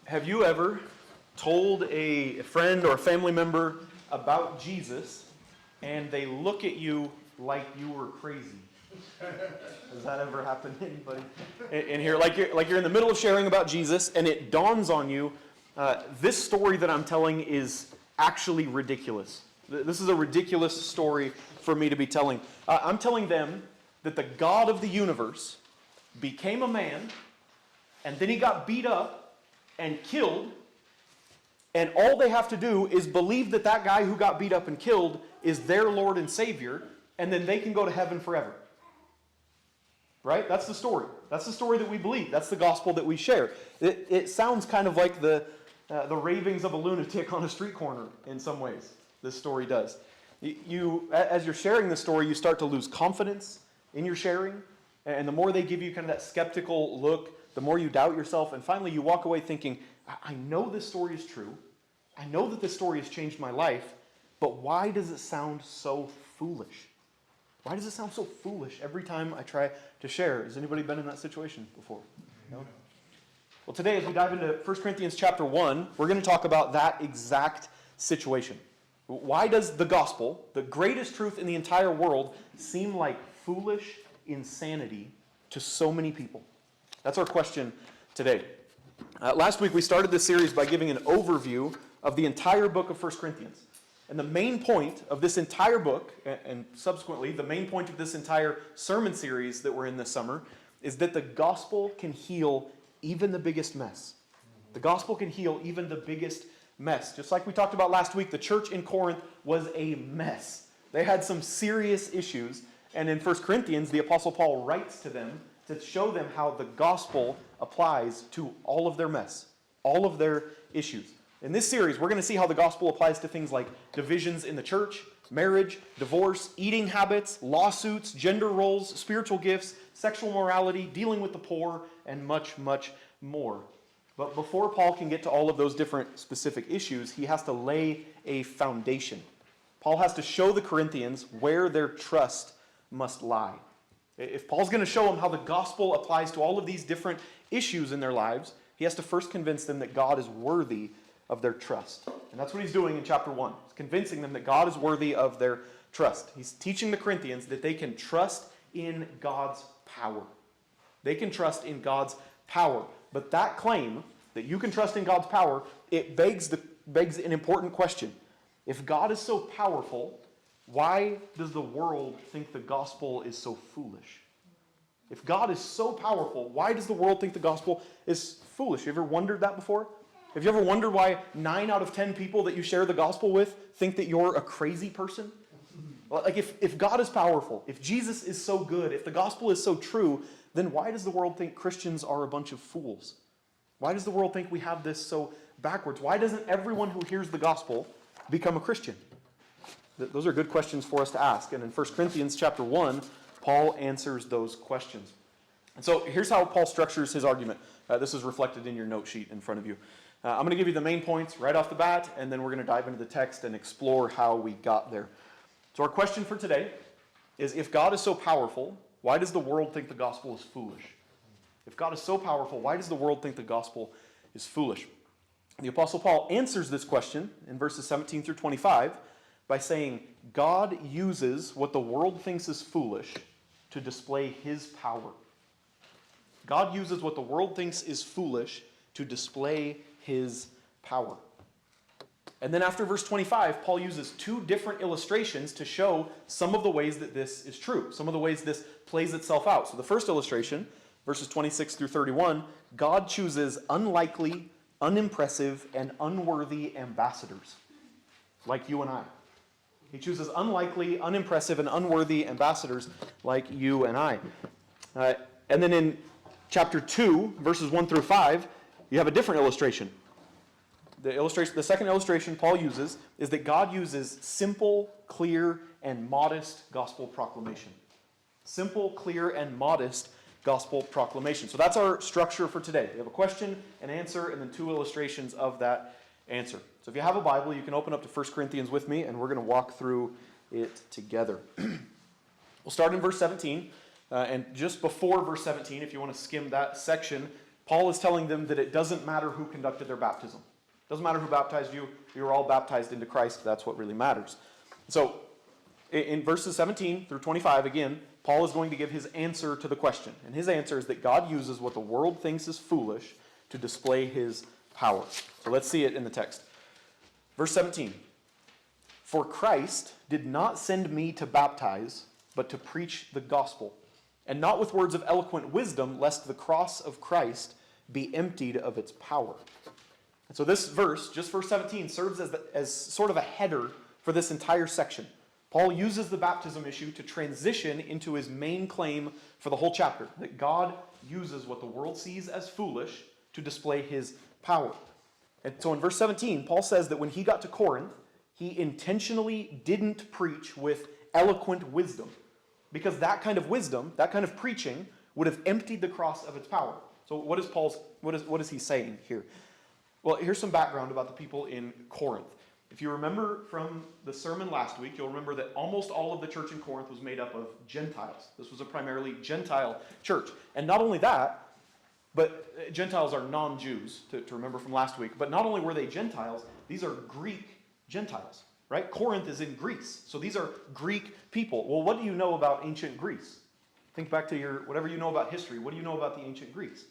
Have you ever told a friend or a family member about Jesus and they look at you like you were crazy? Has that ever happened to anybody in here? Like you're in the middle of sharing about Jesus and it dawns on you, this story that I'm telling is actually ridiculous. This is a ridiculous story for me to be telling. I'm telling them that the God of the universe became a man, and then he got beat up and killed, and all they have to do is believe that that guy who got beat up and killed is their Lord and Savior, and then they can go to heaven forever. Right? That's the story. That's the story that we believe. That's the gospel that we share. It sounds kind of like the ravings of a lunatic on a street corner in some ways. This story does. As you're sharing this story, you start to lose confidence in your sharing, and the more they give you kind of that skeptical look, the more you doubt yourself, and finally you walk away thinking, I know this story is true. I know that this story has changed my life, but why does it sound so foolish? Why does it sound so foolish every time I try to share? Has anybody been in that situation before? No? Well, today as we dive into 1 Corinthians chapter 1, we're going to talk about that exact situation. Why does the gospel, the greatest truth in the entire world, seem like foolish insanity to so many people? That's our question today. Last week we started this series by giving an overview of the entire book of 1 Corinthians. And the main point of this entire book, and subsequently the main point of this entire sermon series that we're in this summer, is that the gospel can heal even the biggest mess. The gospel can heal even the biggest mess. Just like we talked about last week, the church in Corinth was a mess. They had some serious issues, and in 1 Corinthians, the Apostle Paul writes to them to show them how the gospel applies to all of their mess, all of their issues. In this series, we're going to see how the gospel applies to things like divisions in the church, marriage, divorce, eating habits, lawsuits, gender roles, spiritual gifts, sexual morality, dealing with the poor, and much, much more. But before Paul can get to all of those different specific issues, he has to lay a foundation. Paul has to show the Corinthians where their trust must lie. If Paul's going to show them how the gospel applies to all of these different issues in their lives, he has to first convince them that God is worthy of their trust. And that's what he's doing in chapter 1. He's convincing them that God is worthy of their trust. He's teaching the Corinthians that they can trust in God's power. They can trust in God's power. But that claim that you can trust in God's power, it begs an important question. If God is so powerful, why does the world think the gospel is so foolish? If God is so powerful, why does the world think the gospel is foolish? You ever wondered that before? Have you ever wondered why 9 out of 10 people that you share the gospel with think that you're a crazy person? Like if God is powerful, if Jesus is so good, if the gospel is so true, then why does the world think Christians are a bunch of fools? Why does the world think we have this so backwards? Why doesn't everyone who hears the gospel become a Christian? Those are good questions for us to ask. And in 1 Corinthians chapter 1, Paul answers those questions. And so here's how Paul structures his argument. This is reflected in your note sheet in front of you. I'm going to give you the main points right off the bat, and then we're going to dive into the text and explore how we got there. So our question for today is, if God is so powerful, why does the world think the gospel is foolish? If God is so powerful, why does the world think the gospel is foolish? The Apostle Paul answers this question in verses 17 through 25 by saying, God uses what the world thinks is foolish to display his power. God uses what the world thinks is foolish to display his power. And then after verse 25, Paul uses 2 different illustrations to show some of the ways that this is true, some of the ways this plays itself out. So the first illustration, verses 26 through 31, God chooses unlikely, unimpressive, and unworthy ambassadors, like you and I. He chooses unlikely, unimpressive, and unworthy ambassadors like you and I. And then in chapter 2, verses 1 through 5, you have a different illustration. The second illustration Paul uses is that God uses simple, clear, and modest gospel proclamation. Simple, clear, and modest gospel proclamation. So that's our structure for today. We have a question, an answer, and then 2 illustrations of that answer. So if you have a Bible, you can open up to 1 Corinthians with me, and we're going to walk through it together. We'll start in verse 17, and just before verse 17, if you want to skim that section, Paul is telling them that it doesn't matter who conducted their baptism. It doesn't matter who baptized you. You were all baptized into Christ. That's what really matters. So in verses 17 through 25, again, Paul is going to give his answer to the question. And his answer is that God uses what the world thinks is foolish to display his power. So let's see it in the text. Verse 17. For Christ did not send me to baptize, but to preach the gospel, and not with words of eloquent wisdom, lest the cross of Christ be emptied of its power. And so this verse, just verse 17, serves as sort of a header for this entire section. Paul uses the baptism issue to transition into his main claim for the whole chapter, that God uses what the world sees as foolish to display his power. And so in verse 17, Paul says that when he got to Corinth, he intentionally didn't preach with eloquent wisdom, because that kind of wisdom, that kind of preaching, would have emptied the cross of its power. So what is he saying here? Well, here's some background about the people in Corinth. If you remember from the sermon last week, you'll remember that almost all of the church in Corinth was made up of Gentiles. This was a primarily Gentile church. And not only that, but Gentiles are non-Jews, to remember from last week. But not only were they Gentiles, these are Greek Gentiles, right? Corinth is in Greece. So these are Greek people. Well, what do you know about ancient Greece? Think back to whatever you know about history. What do you know about the ancient Greeks?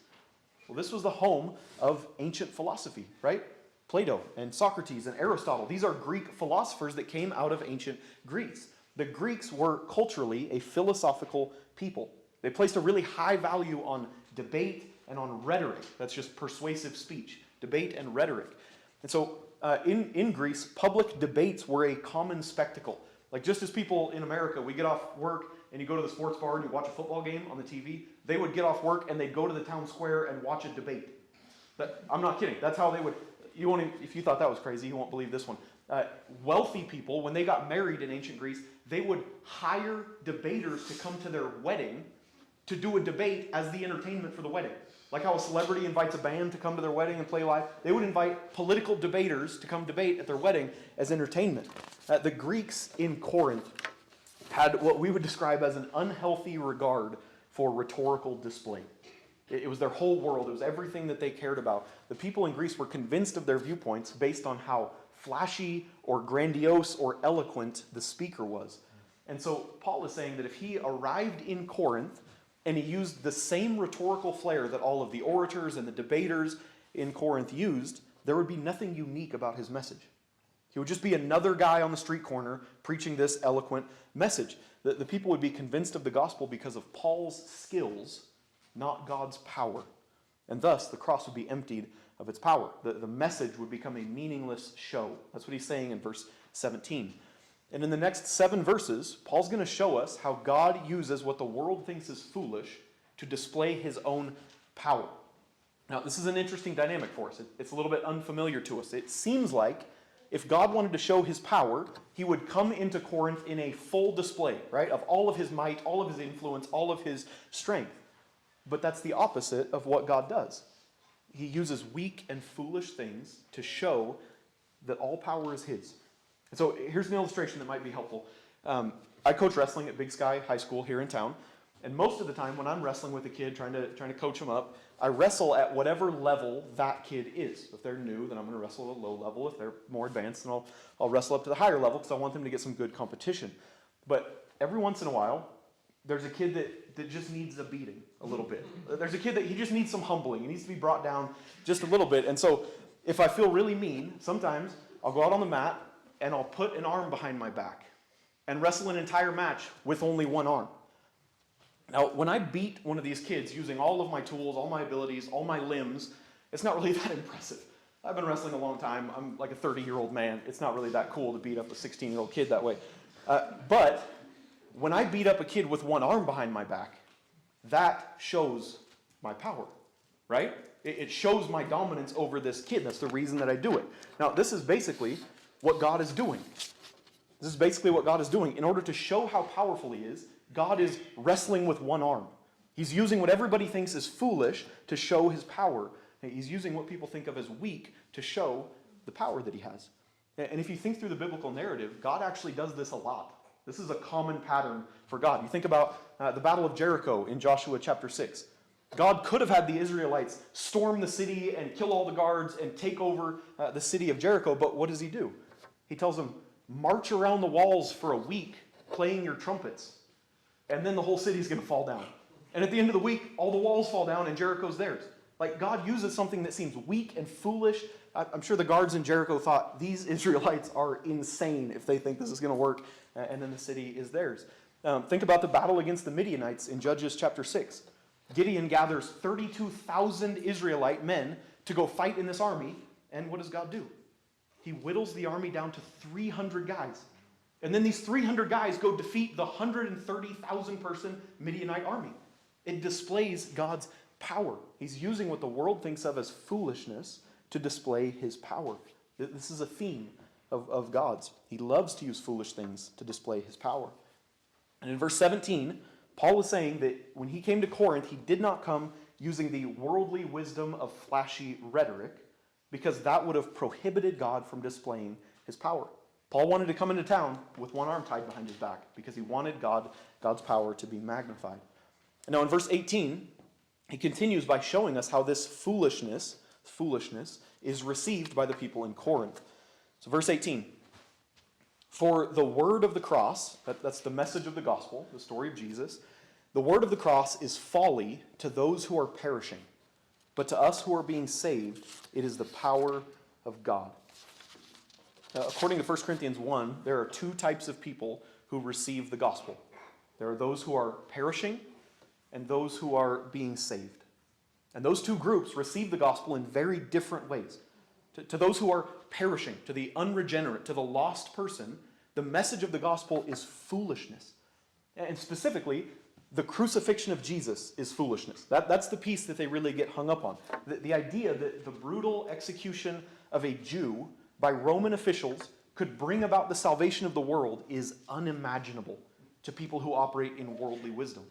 Well, this was the home of ancient philosophy, right? Plato and Socrates and Aristotle. These are Greek philosophers that came out of ancient Greece. The Greeks were culturally a philosophical people. They placed a really high value on debate and on rhetoric. That's just persuasive speech, debate and rhetoric. And so in Greece, public debates were a common spectacle. Like just as people in America, we get off work and you go to the sports bar and you watch a football game on the TV, they would get off work and they'd go to the town square and watch a debate. I'm not kidding. That's how they would. If you thought that was crazy, you won't believe this one. Wealthy people, when they got married in ancient Greece, they would hire debaters to come to their wedding to do a debate as the entertainment for the wedding. Like how a celebrity invites a band to come to their wedding and play live, they would invite political debaters to come debate at their wedding as entertainment. The Greeks in Corinth had what we would describe as an unhealthy regard for rhetorical display. It was their whole world. It was everything that they cared about. The people in Greece were convinced of their viewpoints based on how flashy or grandiose or eloquent the speaker was. And so Paul is saying that if he arrived in Corinth and he used the same rhetorical flair that all of the orators and the debaters in Corinth used, there would be nothing unique about his message. He would just be another guy on the street corner preaching this eloquent message. The people would be convinced of the gospel because of Paul's skills, not God's power. And thus, the cross would be emptied of its power. The message would become a meaningless show. That's what he's saying in verse 17. And in the next 7 verses, Paul's going to show us how God uses what the world thinks is foolish to display his own power. Now, this is an interesting dynamic for us. It's a little bit unfamiliar to us. It seems like if God wanted to show his power, he would come into Corinth in a full display, right, of all of his might, all of his influence, all of his strength. But that's the opposite of what God does. He uses weak and foolish things to show that all power is his. And so here's an illustration that might be helpful. I coach wrestling at Big Sky High School here in town. And most of the time when I'm wrestling with a kid, trying to coach him up, I wrestle at whatever level that kid is. If they're new, then I'm going to wrestle at a low level. If they're more advanced, then I'll wrestle up to the higher level because I want them to get some good competition. But every once in a while, there's a kid that just needs a beating a little bit. There's a kid that he just needs some humbling. He needs to be brought down just a little bit. And so if I feel really mean, sometimes I'll go out on the mat and I'll put an arm behind my back and wrestle an entire match with only one arm. Now, when I beat one of these kids using all of my tools, all my abilities, all my limbs, it's not really that impressive. I've been wrestling a long time. I'm like a 30-year-old man. It's not really that cool to beat up a 16-year-old kid that way. But when I beat up a kid with one arm behind my back, that shows my power, right? It shows my dominance over this kid. That's the reason that I do it. Now, this is basically what God is doing. This is basically what God is doing. In order to show how powerful he is, God is wrestling with one arm. He's using what everybody thinks is foolish to show his power. He's using what people think of as weak to show the power that he has. And if you think through the biblical narrative, God actually does this a lot. This is a common pattern for God. You think about the Battle of Jericho in Joshua chapter 6. God could have had the Israelites storm the city and kill all the guards and take over the city of Jericho, but what does he do? He tells them, march around the walls for a week playing your trumpets, and then the whole city's going to fall down. And at the end of the week, all the walls fall down and Jericho's theirs. Like, God uses something that seems weak and foolish. I'm sure the guards in Jericho thought, these Israelites are insane if they think this is going to work, and then the city is theirs. Think about the battle against the Midianites in Judges chapter 6. Gideon gathers 32,000 Israelite men to go fight in this army, and what does God do? He whittles the army down to 300 guys. And then these 300 guys go defeat the 130,000 person Midianite army. It displays God's power. He's using what the world thinks of as foolishness to display his power. This is a theme of God's. He loves to use foolish things to display his power. And in verse 17, Paul is saying that when he came to Corinth, he did not come using the worldly wisdom of flashy rhetoric, because that would have prohibited God from displaying his power. Paul wanted to come into town with one arm tied behind his back because he wanted God's power to be magnified. And now in verse 18, he continues by showing us how this foolishness is received by the people in Corinth. So verse 18, for the word of the cross, that's the message of the gospel, the story of Jesus, the word of the cross is folly to those who are perishing, but to us who are being saved, it is the power of God. According to 1 Corinthians 1, there are two types of people who receive the gospel. There are those who are perishing and those who are being saved. And those two groups receive the gospel in very different ways. To those who are perishing, to the unregenerate, to the lost person, the message of the gospel is foolishness. And specifically, the crucifixion of Jesus is foolishness. That's the piece that they really get hung up on. The idea that the brutal execution of a Jew by Roman officials could bring about the salvation of the world is unimaginable to people who operate in worldly wisdom.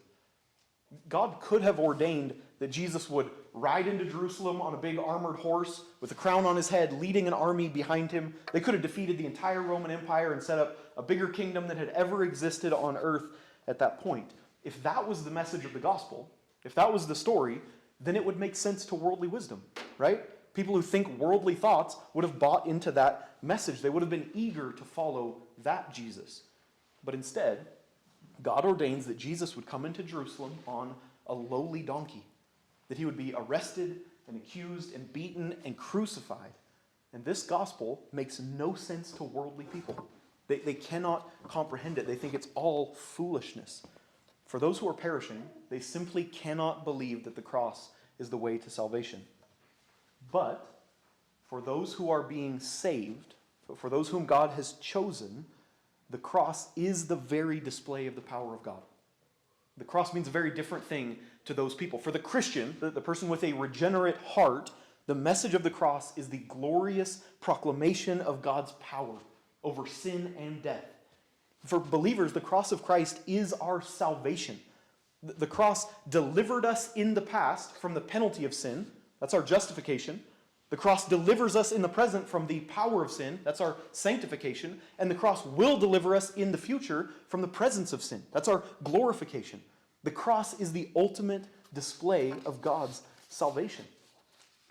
God could have ordained that Jesus would ride into Jerusalem on a big armored horse with a crown on his head, leading an army behind him. They could have defeated the entire Roman Empire and set up a bigger kingdom than had ever existed on earth at that point. If that was the message of the gospel, if that was the story, then it would make sense to worldly wisdom, right? People who think worldly thoughts would have bought into that message. They would have been eager to follow that Jesus. But instead, God ordains that Jesus would come into Jerusalem on a lowly donkey, that he would be arrested and accused and beaten and crucified. And this gospel makes no sense to worldly people. They cannot comprehend it. They think it's all foolishness. For those who are perishing, they simply cannot believe that the cross is the way to salvation. But for those who are being saved, for those whom God has chosen, the cross is the very display of the power of God. The cross means a very different thing to those people. For the Christian, the person with a regenerate heart, the message of the cross is the glorious proclamation of God's power over sin and death. For believers, the cross of Christ is our salvation. The cross delivered us in the past from the penalty of sin. That's our justification. The cross delivers us in the present from the power of sin. That's our sanctification. And the cross will deliver us in the future from the presence of sin. That's our glorification. The cross is the ultimate display of God's salvation.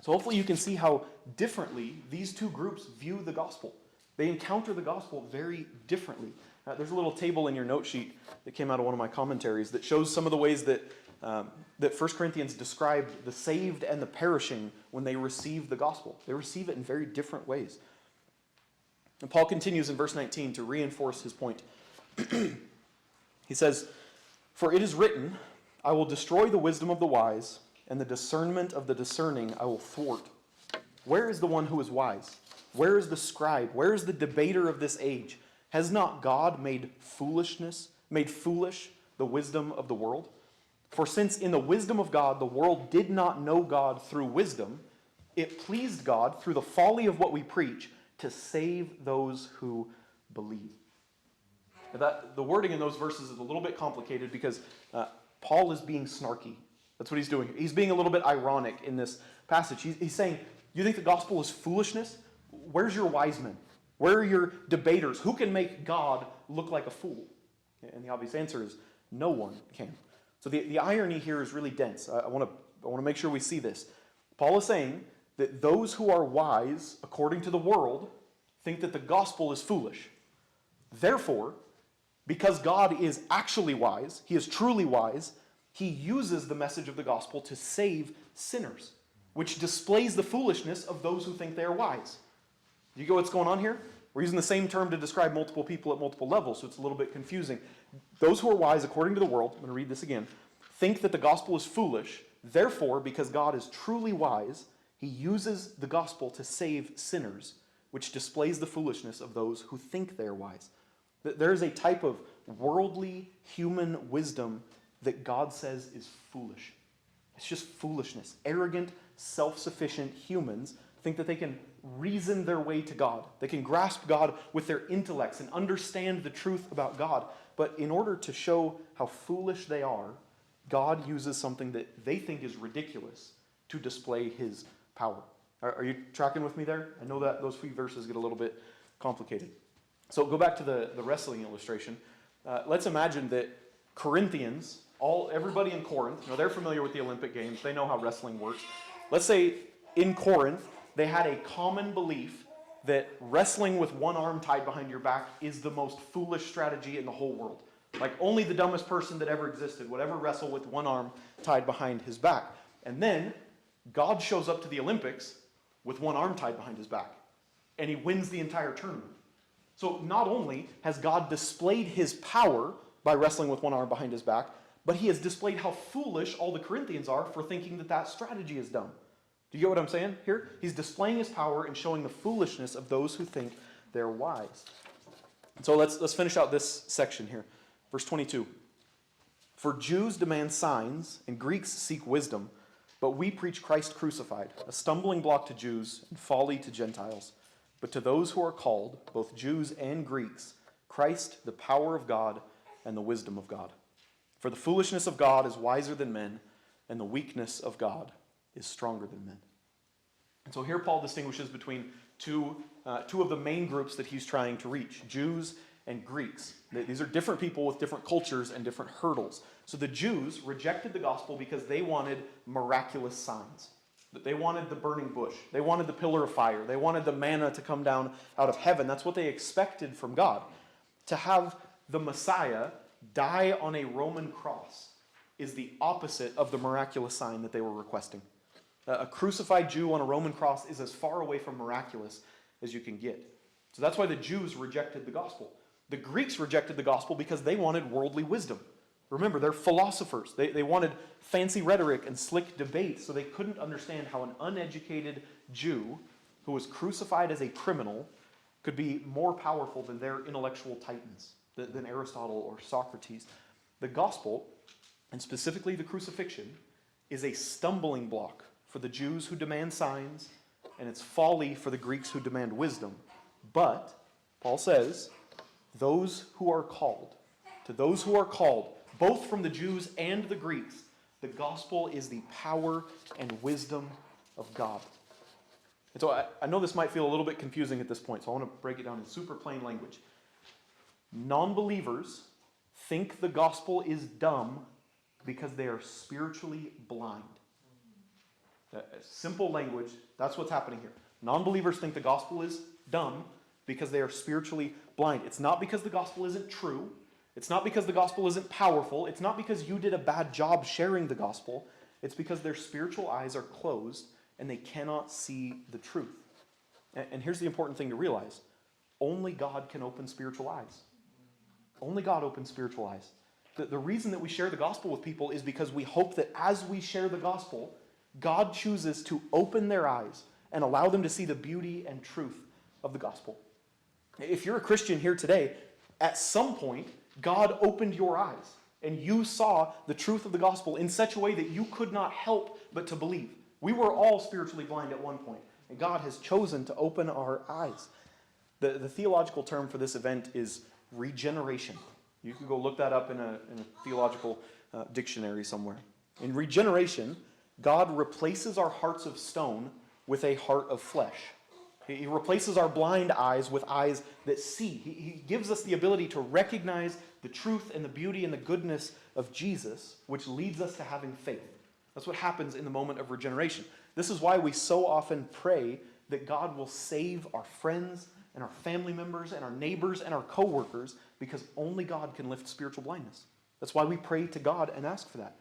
So hopefully you can see how differently these two groups view the gospel. They encounter the gospel very differently. There's a little table in your note sheet that came out of one of my commentaries that shows some of the ways that 1 Corinthians described the saved and the perishing when they receive the gospel. They receive it in very different ways. And Paul continues in verse 19 to reinforce his point. He says, "For it is written, I will destroy the wisdom of the wise, and the discernment of the discerning I will thwart. Where is the one who is wise? Where is the scribe? Where is the debater of this age? Has not God made foolish the wisdom of the world? For since in the wisdom of God the world did not know God through wisdom, it pleased God through the folly of what we preach to save those who believe." The wording in those verses is a little bit complicated because Paul is being snarky. That's what he's doing. He's being a little bit ironic in this passage. He's saying, you think the gospel is foolishness? Where's your wise men? Where are your debaters? Who can make God look like a fool? And the obvious answer is no one can. So the irony here is really dense. I want to I want to make sure we see this. Paul is saying that those who are wise, according to the world, think that the gospel is foolish. Therefore, because God is actually wise, he is truly wise, he uses the message of the gospel to save sinners, which displays the foolishness of those who think they are wise. Do you get what's going on here? We're using the same term to describe multiple people at multiple levels, so it's a little bit confusing. Those who are wise, according to the world, I'm going to read this again, think that the gospel is foolish. Therefore, because God is truly wise, he uses the gospel to save sinners, which displays the foolishness of those who think they are wise. There is a type of worldly human wisdom that God says is foolish. It's just foolishness. Arrogant, self-sufficient humans think that they can reason their way to God. They can grasp God with their intellects and understand the truth about God. But in order to show how foolish they are, God uses something that they think is ridiculous to display his power. Are you tracking with me there? I know that those few verses get a little bit complicated. So go back to the wrestling illustration. Let's imagine that Corinthians, everybody in Corinth, they're familiar with the Olympic Games. They know how wrestling works. Let's say in Corinth, they had a common belief that wrestling with one arm tied behind your back is the most foolish strategy in the whole world. Like only the dumbest person that ever existed would ever wrestle with one arm tied behind his back. And then God shows up to the Olympics with one arm tied behind his back. And he wins the entire tournament. So not only has God displayed his power by wrestling with one arm behind his back, but he has displayed how foolish all the Corinthians are for thinking that that strategy is dumb. Do you get what I'm saying here? He's displaying his power and showing the foolishness of those who think they're wise. And so let's finish out this section here. Verse 22. For Jews demand signs and Greeks seek wisdom, but we preach Christ crucified, a stumbling block to Jews and folly to Gentiles. But to those who are called, both Jews and Greeks, Christ, the power of God and the wisdom of God. For the foolishness of God is wiser than men, and the weakness of God is stronger than men. And so here Paul distinguishes between two of the main groups that he's trying to reach, Jews and Greeks. These are different people with different cultures and different hurdles. So the Jews rejected the gospel because they wanted miraculous signs. They wanted the burning bush. They wanted the pillar of fire. They wanted the manna to come down out of heaven. That's what they expected from God. To have the Messiah die on a Roman cross is the opposite of the miraculous sign that they were requesting. A crucified Jew on a Roman cross is as far away from miraculous as you can get. So that's why the Jews rejected the gospel. The Greeks rejected the gospel because they wanted worldly wisdom. Remember, they're philosophers. They wanted fancy rhetoric and slick debate, so they couldn't understand how an uneducated Jew who was crucified as a criminal could be more powerful than their intellectual titans, than Aristotle or Socrates. The gospel, and specifically the crucifixion, is a stumbling block for the Jews who demand signs, and it's folly for the Greeks who demand wisdom. But, Paul says, those who are called, to those who are called, both from the Jews and the Greeks, the gospel is the power and wisdom of God. And so I know this might feel a little bit confusing at this point, so I want to break it down in super plain language. Non-believers think the gospel is dumb because they are spiritually blind. Simple language, that's what's happening here. Non-believers think the gospel is dumb because they are spiritually blind. It's not because the gospel isn't true. It's not because the gospel isn't powerful. It's not because you did a bad job sharing the gospel. It's because their spiritual eyes are closed and they cannot see the truth. And here's the important thing to realize. Only God can open spiritual eyes. Only God opens spiritual eyes. The reason that we share the gospel with people is because we hope that as we share the gospel, God chooses to open their eyes and allow them to see the beauty and truth of the gospel. If you're a Christian here today, at some point, God opened your eyes and you saw the truth of the gospel in such a way that you could not help but to believe. We were all spiritually blind at one point, and God has chosen to open our eyes. The theological term for this event is regeneration. You can go look that up in a theological dictionary somewhere. In regeneration, God replaces our hearts of stone with a heart of flesh. He replaces our blind eyes with eyes that see. He gives us the ability to recognize the truth and the beauty and the goodness of Jesus, which leads us to having faith. That's what happens in the moment of regeneration. This is why we so often pray that God will save our friends and our family members and our neighbors and our coworkers, because only God can lift spiritual blindness. That's why we pray to God and ask for that.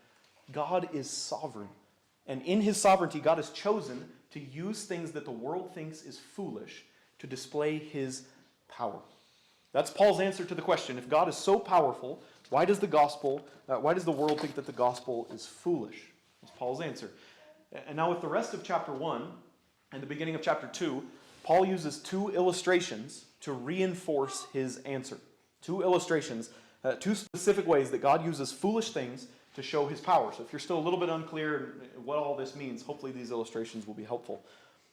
God is sovereign. And in his sovereignty, God has chosen to use things that the world thinks is foolish to display his power. That's Paul's answer to the question. If God is so powerful, why does the world think that the gospel is foolish? That's Paul's answer. And now with the rest of chapter 1 and the beginning of chapter 2, Paul uses two illustrations to reinforce his answer. Two illustrations, two specific ways that God uses foolish things to show his power. So if you're still a little bit unclear what all this means, hopefully these illustrations will be helpful.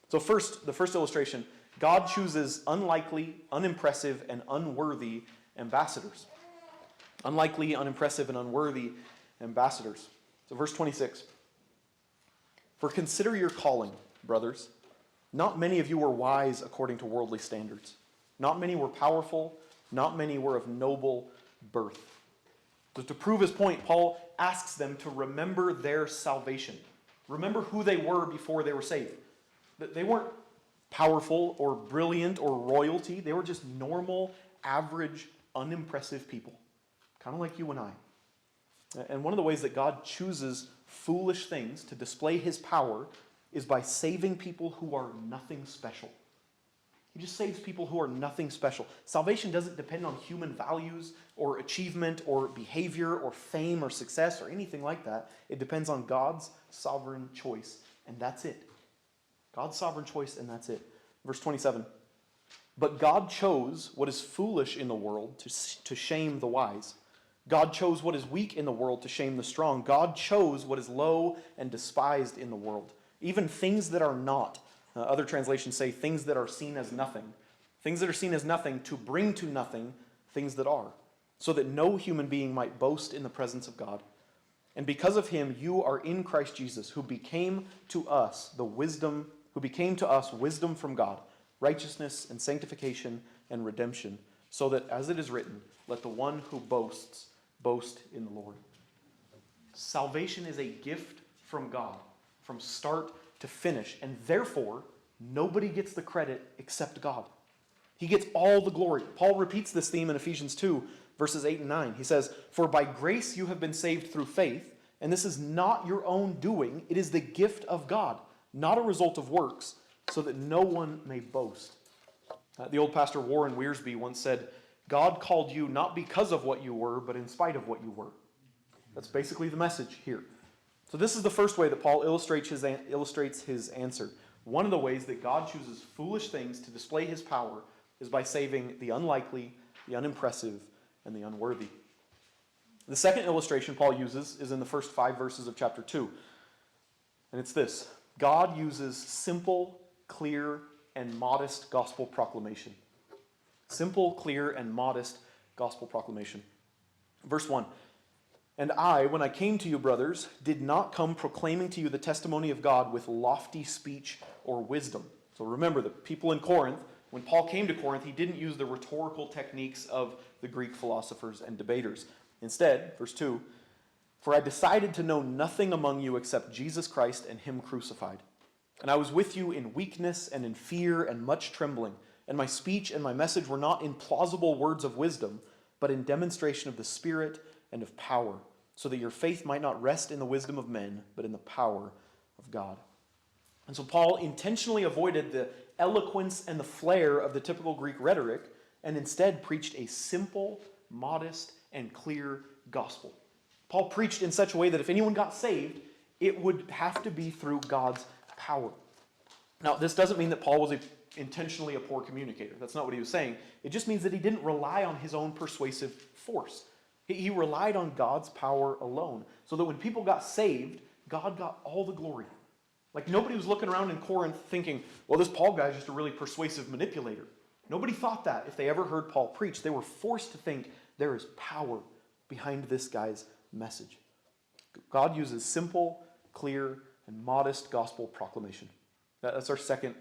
So the first illustration, God chooses unlikely, unimpressive, and unworthy ambassadors. Unlikely, unimpressive, and unworthy ambassadors. So verse 26. For consider your calling, brothers. Not many of you were wise according to worldly standards. Not many were powerful. Not many were of noble birth. So to prove his point, Paul asks them to remember their salvation. Remember who they were before they were saved. They weren't powerful or brilliant or royalty. They were just normal, average, unimpressive people. Kind of like you and I. And one of the ways that God chooses foolish things to display his power is by saving people who are nothing special. He just saves people who are nothing special. Salvation doesn't depend on human values or achievement or behavior or fame or success or anything like that. It depends on God's sovereign choice, and that's it. God's sovereign choice, and that's it. Verse 27. But God chose what is foolish in the world to shame the wise. God chose what is weak in the world to shame the strong. God chose what is low and despised in the world, even things that are not. Other translations say things that are seen as nothing. Things that are seen as nothing to bring to nothing things that are, so that no human being might boast in the presence of God. And because of him, you are in Christ Jesus, who became to us wisdom from God, righteousness and sanctification and redemption, so that, as it is written, let the one who boasts boast in the Lord. Salvation is a gift from God, from start to finish, and therefore, nobody gets the credit except God. He gets all the glory. Paul repeats this theme in Ephesians 2, verses 8 and 9. He says, for by grace you have been saved through faith, and this is not your own doing, it is the gift of God, not a result of works, so that no one may boast. The old pastor Warren Wiersbe once said, God called you not because of what you were, but in spite of what you were. That's basically the message here. So this is the first way that Paul illustrates his answer. One of the ways that God chooses foolish things to display his power is by saving the unlikely, the unimpressive, and the unworthy. The second illustration Paul uses is in the first 5 verses of chapter 2. And it's this. God uses simple, clear, and modest gospel proclamation. Simple, clear, and modest gospel proclamation. Verse 1. And I, when I came to you, brothers, did not come proclaiming to you the testimony of God with lofty speech or wisdom. So remember, the people in Corinth, when Paul came to Corinth, he didn't use the rhetorical techniques of the Greek philosophers and debaters. Instead, verse 2, for I decided to know nothing among you except Jesus Christ and him crucified. And I was with you in weakness and in fear and much trembling. And my speech and my message were not in plausible words of wisdom, but in demonstration of the Spirit and of power, so that your faith might not rest in the wisdom of men, but in the power of God. And so Paul intentionally avoided the eloquence and the flair of the typical Greek rhetoric, and instead preached a simple, modest, and clear gospel. Paul preached in such a way that if anyone got saved, it would have to be through God's power. Now, this doesn't mean that Paul was intentionally a poor communicator. That's not what he was saying. It just means that he didn't rely on his own persuasive force. He relied on God's power alone, so that when people got saved, God got all the glory. Like nobody was looking around in Corinth thinking, well, this Paul guy is just a really persuasive manipulator. Nobody thought that if they ever heard Paul preach. They were forced to think there is power behind this guy's message. God uses simple, clear, and modest gospel proclamation. That's our second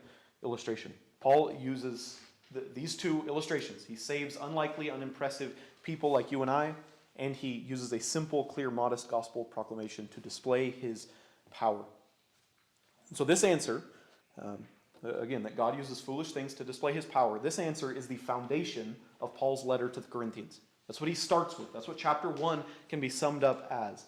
illustration. Paul uses these two illustrations. He saves unlikely, unimpressive people like you and I, and he uses a simple, clear, modest gospel proclamation to display his power. So this answer, again, that God uses foolish things to display his power, this answer is the foundation of Paul's letter to the Corinthians. That's what he starts with. That's what chapter 1 can be summed up as.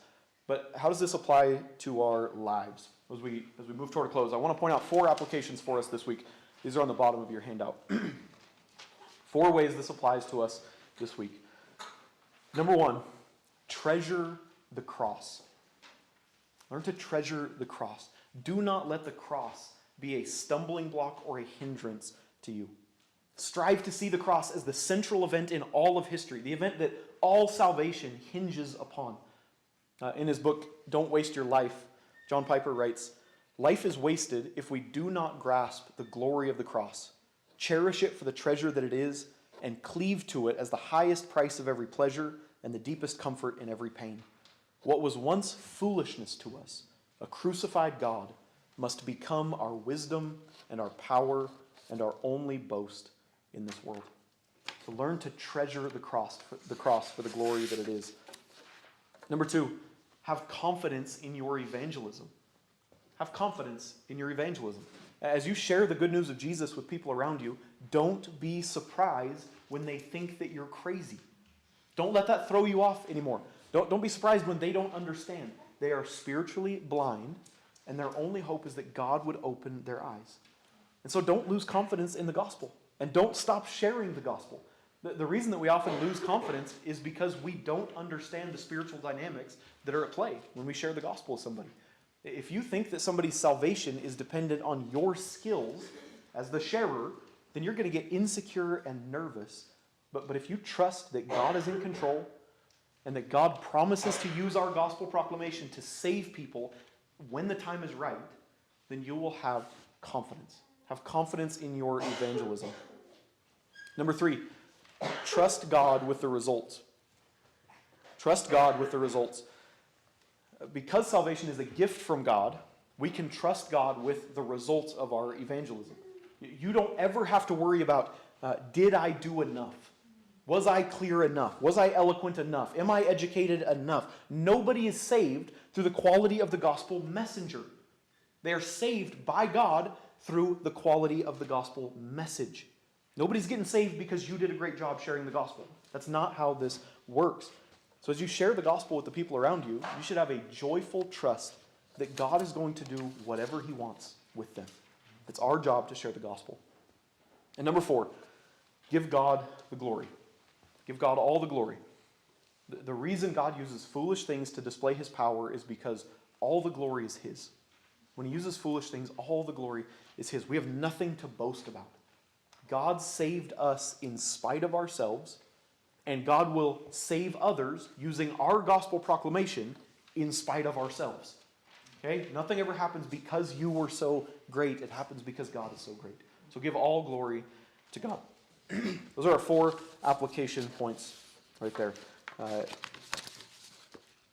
But how does this apply to our lives? As we move toward a close, I want to point out 4 applications for us this week. These are on the bottom of your handout. 4 ways this applies to us this week. Number 1, treasure the cross. Learn to treasure the cross. Do not let the cross be a stumbling block or a hindrance to you. Strive to see the cross as the central event in all of history, the event that all salvation hinges upon. In his book, Don't Waste Your Life, John Piper writes, "Life is wasted if we do not grasp the glory of the cross, cherish it for the treasure that it is, and cleave to it as the highest price of every pleasure and the deepest comfort in every pain. What was once foolishness to us, a crucified God, must become our wisdom and our power and our only boast in this world." So learn to treasure the cross for the glory that it is. Number 2, have confidence in your evangelism. Have confidence in your evangelism. As you share the good news of Jesus with people around you, don't be surprised when they think that you're crazy. Don't let that throw you off anymore. Don't be surprised when they don't understand. They are spiritually blind, and their only hope is that God would open their eyes. And so don't lose confidence in the gospel, and don't stop sharing the gospel. The reason that we often lose confidence is because we don't understand the spiritual dynamics that are at play when we share the gospel with somebody. If you think that somebody's salvation is dependent on your skills as the sharer, then you're going to get insecure and nervous. But if you trust that God is in control and that God promises to use our gospel proclamation to save people when the time is right, then you will have confidence. Have confidence in your evangelism. Number 3, trust God with the results. Trust God with the results. Because salvation is a gift from God, we can trust God with the results of our evangelism. You don't ever have to worry about, did I do enough? Was I clear enough? Was I eloquent enough? Am I educated enough? Nobody is saved through the quality of the gospel messenger. They are saved by God through the quality of the gospel message. Nobody's getting saved because you did a great job sharing the gospel. That's not how this works. So as you share the gospel with the people around you, you should have a joyful trust that God is going to do whatever he wants with them. It's our job to share the gospel. And number 4, give God the glory. Give God all the glory. The reason God uses foolish things to display his power is because all the glory is his. When he uses foolish things, all the glory is his. We have nothing to boast about. God saved us in spite of ourselves, and God will save others using our gospel proclamation in spite of ourselves. Okay? Nothing ever happens because you were so great. It happens because God is so great. So give all glory to God. Those are our 4 application points right there.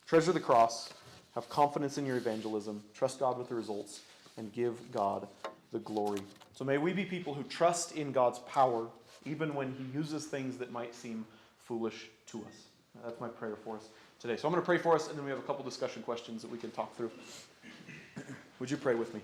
Treasure the cross, have confidence in your evangelism, trust God with the results, and give God the glory. So may we be people who trust in God's power even when he uses things that might seem foolish to us. That's my prayer for us today. So I'm going to pray for us, and then we have a couple discussion questions that we can talk through. Would you pray with me?